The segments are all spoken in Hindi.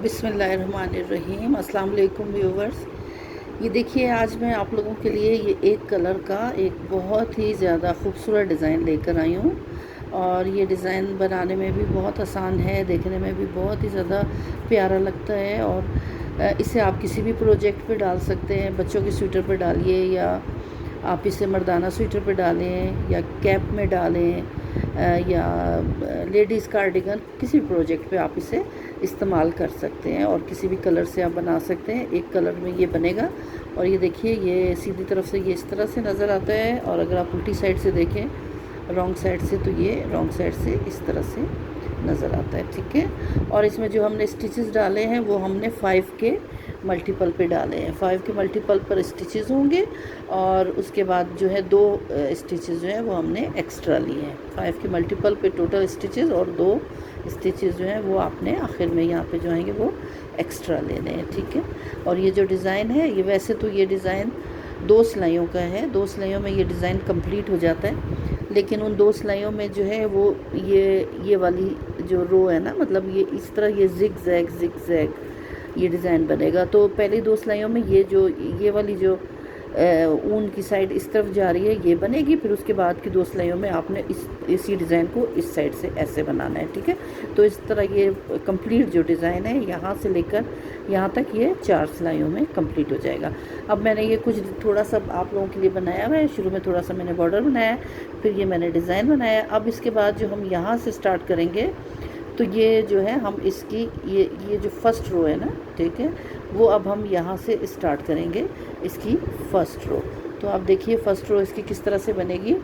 बिस्मिल्लाहिर्रहमानिर्रहीम। अस्सलाम वालेकुम व्यूवर्स। ये देखिए, आज मैं आप लोगों के लिए ये एक कलर का एक बहुत ही ज़्यादा खूबसूरत डिज़ाइन लेकर आई हूँ। और ये डिज़ाइन बनाने में भी बहुत आसान है, देखने में भी बहुत ही ज़्यादा प्यारा लगता है। और इसे आप किसी भी प्रोजेक्ट पे डाल सकते हैं। बच्चों के स्वेटर पे डालिए, या आप इसे मर्दाना स्वेटर पे डालें, या कैप में डालें, या लेडीज़ कार्डिगन, किसी भी प्रोजेक्ट पे आप इसे इस्तेमाल कर सकते हैं। और किसी भी कलर से आप बना सकते हैं। एक कलर में ये बनेगा। और ये देखिए, ये सीधी तरफ से ये इस तरह से नज़र आता है, और अगर आप उल्टी साइड से देखें, रॉन्ग साइड से, तो ये रॉन्ग साइड से इस तरह से नज़र आता है। ठीक है। और इसमें जो हमने स्टिचेस डाले हैं वो हमने 5 के मल्टीपल पे डाले हैं। 5 के मल्टीपल पर स्टिचेस होंगे, और उसके बाद जो है 2 स्टिचेस जो हैं वो हमने एक्स्ट्रा लिए हैं। 5 के मल्टीपल पे टोटल स्टिचेस, और 2 स्टिचेस जो हैं वो आपने आखिर में यहाँ पे जो आएंगे वो एक्स्ट्रा लेने हैं। ठीक है। और ये जो डिज़ाइन है, ये वैसे तो ये डिज़ाइन 2 सिलाइयों का है। 2 सिलाइयों में ये डिज़ाइन कंप्लीट हो जाता है। लेकिन उन 2 सिलाइयों में जो है वो ये वाली जो रो है ना, मतलब ये इस तरह ये ज़िग ज़ैग ये डिज़ाइन बनेगा। तो पहली 2 सिलाइयों में ये वाली जो ऊन की साइड इस तरफ जा रही है, ये बनेगी। फिर उसके बाद की 2 सिलाइयों में आपने इसी डिज़ाइन को इस साइड से ऐसे बनाना है। ठीक है। तो इस तरह ये कंप्लीट जो डिज़ाइन है, यहाँ से लेकर यहाँ तक ये 4 सिलाइयों में कंप्लीट हो जाएगा। अब मैंने ये कुछ थोड़ा सा आप लोगों के लिए बनाया हुआ है। शुरू में थोड़ा सा मैंने बॉर्डर बनाया, फिर ये मैंने डिज़ाइन बनाया। अब इसके बाद जो हम यहाँ से स्टार्ट करेंगे, तो ये जो है हम इसकी ये जो फर्स्ट रो है ना, ठीक है, वो अब हम यहाँ से स्टार्ट करेंगे इसकी फ़र्स्ट रो। तो आप देखिए फ़र्स्ट रो इसकी किस तरह से बनेगी।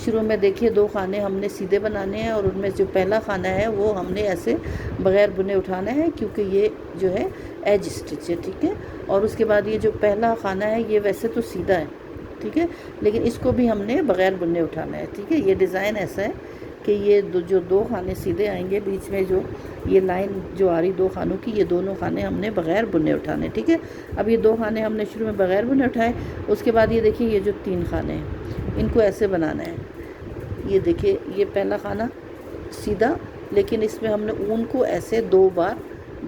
शुरू में देखिए 2 खाने हमने सीधे बनाने हैं, और उनमें जो पहला खाना है वो हमने ऐसे बग़ैर बुने उठाना है, क्योंकि ये जो है एज स्टिच है। ठीक है। और उसके बाद ये जो पहला खाना है ये वैसे तो सीधा है, ठीक है, लेकिन इसको भी हमने बग़ैर बुने उठाना है। ठीक है। ये डिज़ाइन ऐसा है कि ये जो 2 खाने सीधे आएंगे, बीच में जो ये लाइन जो आ रही 2 खानों की, ये दोनों खाने हमने बग़ैर बुने उठाने। ठीक है। अब ये 2 खाने हमने शुरू में बग़ैर बुने उठाए। उसके बाद ये देखिए, ये जो 3 खाने हैं इनको ऐसे बनाना है। ये देखिए, ये पहला खाना सीधा, लेकिन इसमें हमने ऊन को ऐसे 2 बार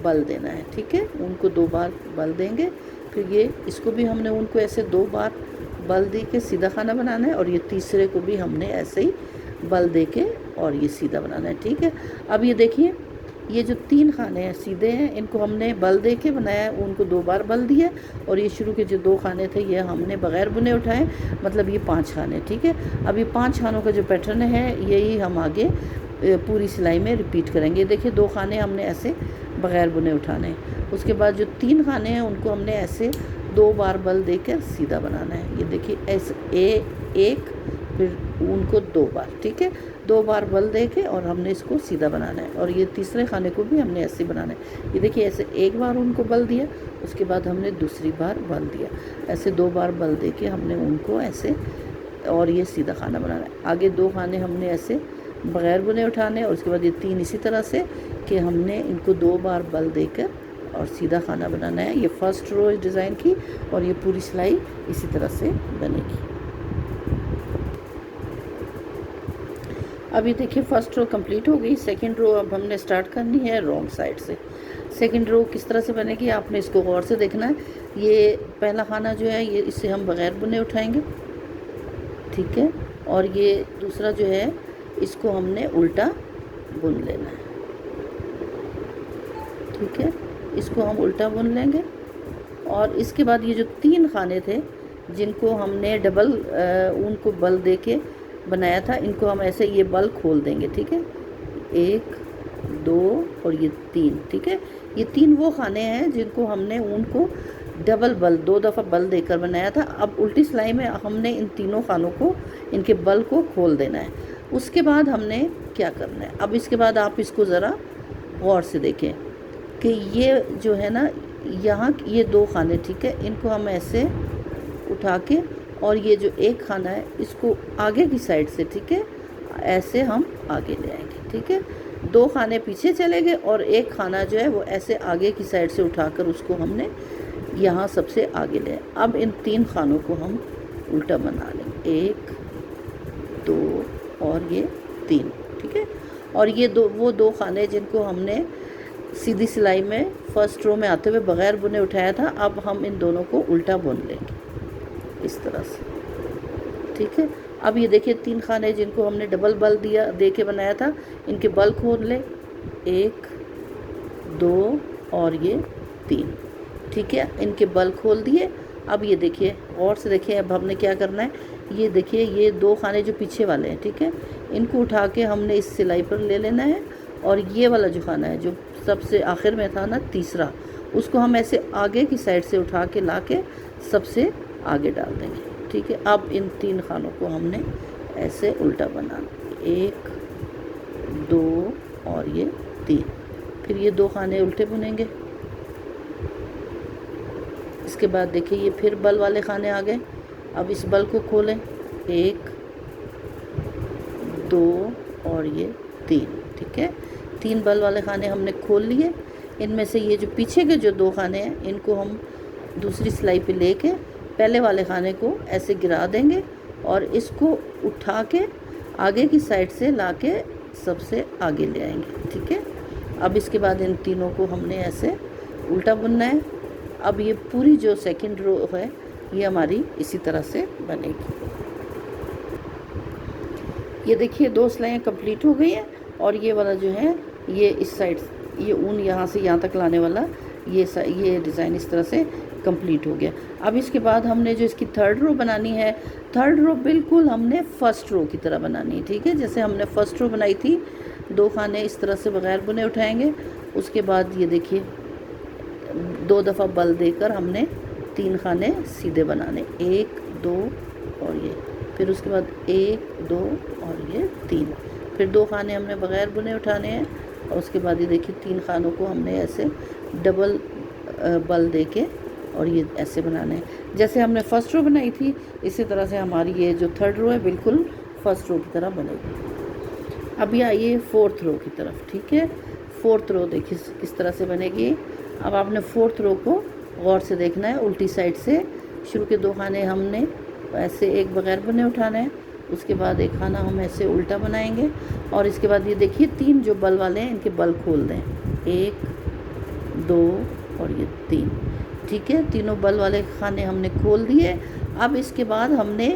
बल देना है। ठीक है। ऊन को 2 बार बल देंगे। फिर ये इसको भी हमने ऊन को ऐसे 2 बार बल दे के सीधा खाना बनाना है, और ये तीसरे को भी हमने ऐसे ही बल दे के और ये सीधा बनाना है। ठीक है। अब ये देखिए, ये जो 3 खाने हैं सीधे हैं, इनको हमने बल दे के बनाया है, उनको 2 बार बल दिया। और ये शुरू के जो 2 खाने थे ये हमने बग़ैर बुने उठाए, मतलब ये 5 खाने। ठीक है। अब ये 5 खानों का जो पैटर्न है, यही हम आगे पूरी सिलाई में रिपीट करेंगे। देखिए 2 खाने हमने ऐसे बग़ैर बुने उठाने, उसके बाद जो 3 खाने हैं उनको हमने ऐसे 2 बार बल देकर सीधा बनाना है। ये देखिए ऐसे एक, फिर ऊन को 2 बार, ठीक है, 2 बार बल दे के और हमने इसको सीधा बनाना है। और ये तीसरे खाने को भी हमने ऐसे बनाना है। ये देखिए, ऐसे 1 बार ऊन को बल दिया, उसके बाद हमने दूसरी बार बल दिया, ऐसे 2 बार बल दे के हमने ऊन को ऐसे, और ये सीधा खाना बनाना है। आगे 2 खाने हमने ऐसे बग़ैर बुने उठाने, और उसके बाद ये 3 इसी तरह से कि हमने इनको 2 बार बल देकर और सीधा खाना बनाना है। ये फर्स्ट रो डिज़ाइन की, और ये पूरी सिलाई इसी तरह से बनेगी। अभी देखिए फर्स्ट रो कंप्लीट हो गई। सेकंड रो अब हमने स्टार्ट करनी है रॉन्ग साइड से। सेकंड रो किस तरह से बनेगी आपने इसको गौर से देखना है। ये पहला खाना जो है, ये इसे हम बग़ैर बुने उठाएंगे, ठीक है, और ये दूसरा जो है इसको हमने उल्टा बुन लेना है। ठीक है। इसको हम उल्टा बुन लेंगे। और इसके बाद ये जो 3 खाने थे जिनको हमने डबल ऊन को बल दे के बनाया था, इनको हम ऐसे ये बल खोल देंगे। ठीक है। 1, 2 और ये 3। ठीक है। ये 3 वो खाने हैं जिनको हमने ऊन को डबल बल 2 दफ़ा बल देकर बनाया था। अब उल्टी सिलाई में हमने इन तीनों खानों को, इनके बल को खोल देना है। उसके बाद हमने क्या करना है, अब इसके बाद आप इसको ज़रा गौर से देखें कि ये जो है ना, यहाँ ये 2 खाने, ठीक है, इनको हम ऐसे उठा के, और ये जो 1 खाना है इसको आगे की साइड से, ठीक है, ऐसे हम आगे ले आएंगे। ठीक है। 2 खाने पीछे चले गए, और 1 खाना जो है वो ऐसे आगे की साइड से उठाकर उसको हमने यहाँ सबसे आगे ले। अब इन 3 खानों को हम उल्टा बना लेंगे, 1, 2 और ये 3। ठीक है। और ये वो 2 खाने जिनको हमने सीधी सिलाई में फर्स्ट रो में आते हुए बग़ैर बुने उठाया था। अब हम इन दोनों को उल्टा बुन लेंगे इस तरह से, ठीक है। अब ये देखिए 3 खाने जिनको हमने डबल बल दे के बनाया था, इनके बल खोल ले, 1 2 और ये 3, ठीक है। इनके बल खोल दिए। अब ये देखिए और से देखिए, अब हमने क्या करना है, ये देखिए ये 2 खाने जो पीछे वाले हैं, ठीक है, इनको उठा के हमने इस सिलाई पर ले लेना है। और ये वाला जो खाना है जो सबसे आखिर में था ना, तीसरा, उसको हम ऐसे आगे की साइड से उठा के ला के सबसे आगे डाल देंगे, ठीक है। अब इन 3 खानों को हमने ऐसे उल्टा बनाना, 1 2 और ये 3। फिर ये 2 खाने उल्टे बुनेंगे। इसके बाद देखिए ये फिर बल वाले खाने आ गए। अब इस बल को खोलें, 1 2 और ये 3, ठीक है। 3 बल वाले खाने हमने खोल लिए। इनमें से ये जो पीछे के जो 2 खाने हैं, इनको हम दूसरी सिलाई पे लेके पहले वाले खाने को ऐसे गिरा देंगे और इसको उठा के आगे की साइड से लाके सबसे आगे ले आएंगे, ठीक है। अब इसके बाद इन तीनों को हमने ऐसे उल्टा बुनना है। अब ये पूरी जो सेकंड रो है ये हमारी इसी तरह से बनेगी। ये देखिए 2 सिलाइयाँ कंप्लीट हो गई हैं और ये वाला जो है ये इस साइड, ये ऊन यहाँ से यहाँ तक लाने वाला ये डिज़ाइन इस तरह से कंप्लीट हो गया। अब इसके बाद हमने जो इसकी 3rd रो बनानी है, 3rd रो बिल्कुल हमने फर्स्ट रो की तरह बनानी है, ठीक है। जैसे हमने फर्स्ट रो बनाई थी, 2 खाने इस तरह से बगैर बुने उठाएंगे। उसके बाद ये देखिए 2 दफ़ा बल देकर हमने 3 खाने सीधे बनाने, 1 2 और ये, फिर उसके बाद 1 2 और ये 3, फिर 2 खाने हमने बगैर बुने उठाने हैं। और उसके बाद ये देखिए 3 खानों को हमने ऐसे डबल बल दे के और ये ऐसे बनाने हैं। जैसे हमने फर्स्ट रो बनाई थी, इसी तरह से हमारी ये जो 3rd रो है बिल्कुल फर्स्ट रो की तरह बनेगी। अब ये आइए 4th रो की तरफ, ठीक है। 4th रो देखिए किस तरह से बनेगी। अब आपने 4th रो को गौर से देखना है, उल्टी साइड से शुरू के 2 खाने हमने ऐसे एक बगैर बुने उठाना है। उसके बाद एक खाना हम ऐसे उल्टा बनाएंगे और इसके बाद ये देखिए 3 जो बल वाले हैं इनके बल खोल दें, 1 2 और ये 3, ठीक है। तीनों बल वाले खाने हमने खोल दिए। अब इसके बाद हमने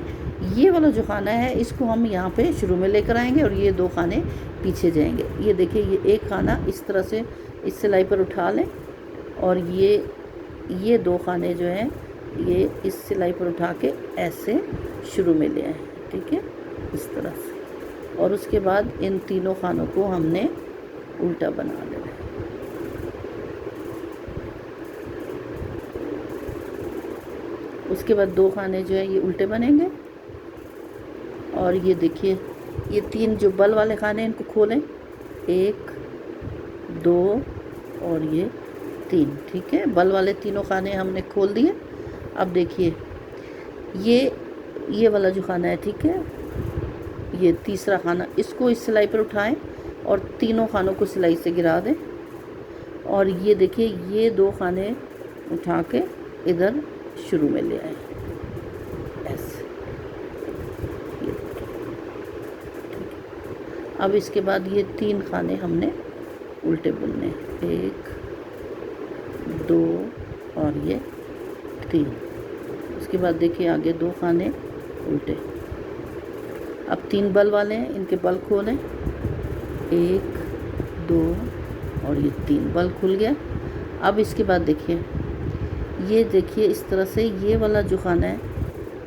ये वाला जो खाना है इसको हम यहाँ पे शुरू में लेकर आएंगे और ये 2 खाने पीछे जाएंगे। ये देखिए ये एक खाना इस तरह से इस सिलाई पर उठा लें और ये 2 खाने जो हैं ये इस सिलाई पर उठा के ऐसे शुरू में ले आए, ठीक है, इस तरह से। और उसके बाद इन तीनों खानों को हमने उल्टा बना लेना है। उसके बाद 2 खाने जो है ये उल्टे बनेंगे और ये देखिए ये 3 जो बल वाले खाने हैं इनको खोलें, 1 2 और ये 3, ठीक है। बल वाले तीनों खाने हमने खोल दिए। अब देखिए ये वाला जो खाना है, ठीक है, ये तीसरा खाना, इसको इस सिलाई पर उठाएं और तीनों खानों को सिलाई से गिरा दें। और ये देखिए ये 2 खाने उठा के इधर शुरू में ले आए ऐसे, ये देखिए, ठीक है। अब इसके बाद ये 3 खाने हमने उल्टे बुनने, 1 2 और ये 3। उसके बाद देखिए आगे 2 खाने उल्टे। अब 3 बल वाले हैं, इनके बल खोलें, 1 2 और ये 3 बल खुल गया। अब इसके बाद देखिए ये देखिए इस तरह से ये वाला जो खाना है,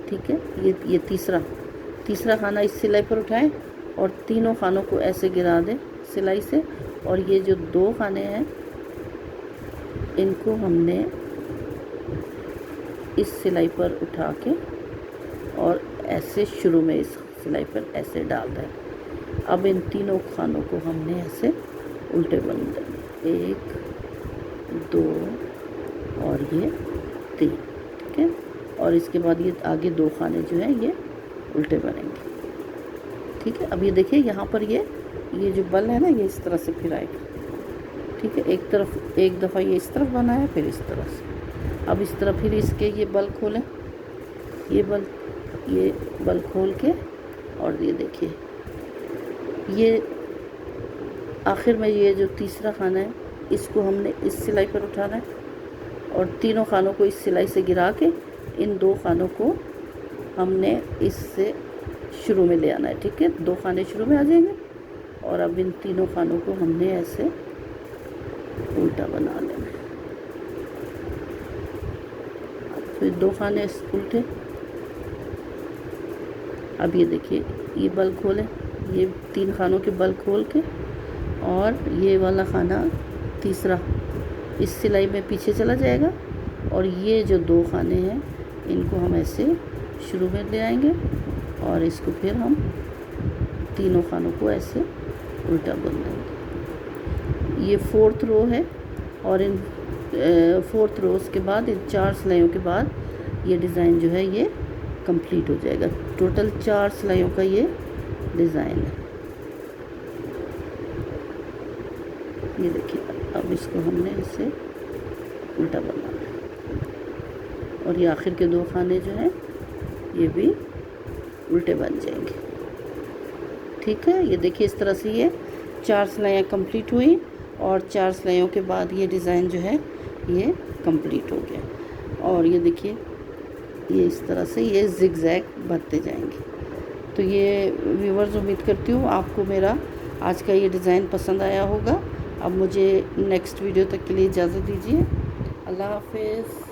ठीक है, ये तीसरा खाना इस सिलाई पर उठाएं और तीनों खानों को ऐसे गिरा दें सिलाई से। और ये जो 2 खाने हैं इनको हमने इस सिलाई पर उठा के और ऐसे शुरू में इस सिलाई पर ऐसे डाल दें। अब इन तीनों खानों को हमने ऐसे उल्टे बुन दें, 1 2 और ये 3, ठीक है। और इसके बाद ये आगे 2 खाने जो हैं ये उल्टे बनेंगे, ठीक है। अब ये देखिए यहाँ पर ये जो बल है ना ये इस तरह से फिर आएगा, ठीक है। एक दफ़ा ये इस तरफ बना है, फिर इस तरह से। अब इस तरह फिर इसके ये बल खोलें, ये बल खोल के और ये देखिए ये आखिर में ये जो तीसरा खाना है इसको हमने इस सिलाई पर उठाना है और तीनों खानों को इस सिलाई से गिरा के इन 2 खानों को हमने इससे शुरू में ले आना है। ठीक है, 2 खाने शुरू में आ जाएंगे और अब इन तीनों खानों को हमने ऐसे उल्टा बना लेना है। फिर 2 खाने उल्टे। अब ये देखिए, ये बल खोलें, ये 3 खानों के बल खोल के और ये वाला खाना तीसरा इस सिलाई में पीछे चला जाएगा और ये जो 2 खाने हैं इनको हम ऐसे शुरू में ले आएंगे और इसको फिर हम तीनों खानों को ऐसे उल्टा बुन देंगे। ये 4th रो है और इन 4th रोज़ के बाद इन 4 सिलाइयों के बाद ये डिज़ाइन जो है ये कंप्लीट हो जाएगा। टोटल 4 सिलाइयों का ये डिज़ाइन है। ये देखिए, अब इसको हमने ऐसे उल्टा बनाना है और ये आखिर के 2 खाने जो हैं ये भी उल्टे बन जाएंगे। ठीक है, ये देखिए इस तरह से ये 4 सिलाइयाँ कंप्लीट हुई और 4 सिलाइयों के बाद ये डिज़ाइन जो है ये कंप्लीट हो गया। और ये देखिए, ये इस तरह से ये ज़िगज़ैग बढ़ते जाएंगे। तो ये व्यूअर्स, उम्मीद करती हूँ आपको मेरा आज का ये डिज़ाइन पसंद आया होगा। अब मुझे नेक्स्ट वीडियो तक के लिए इजाज़त दीजिए। अल्लाह हाफ़िज़।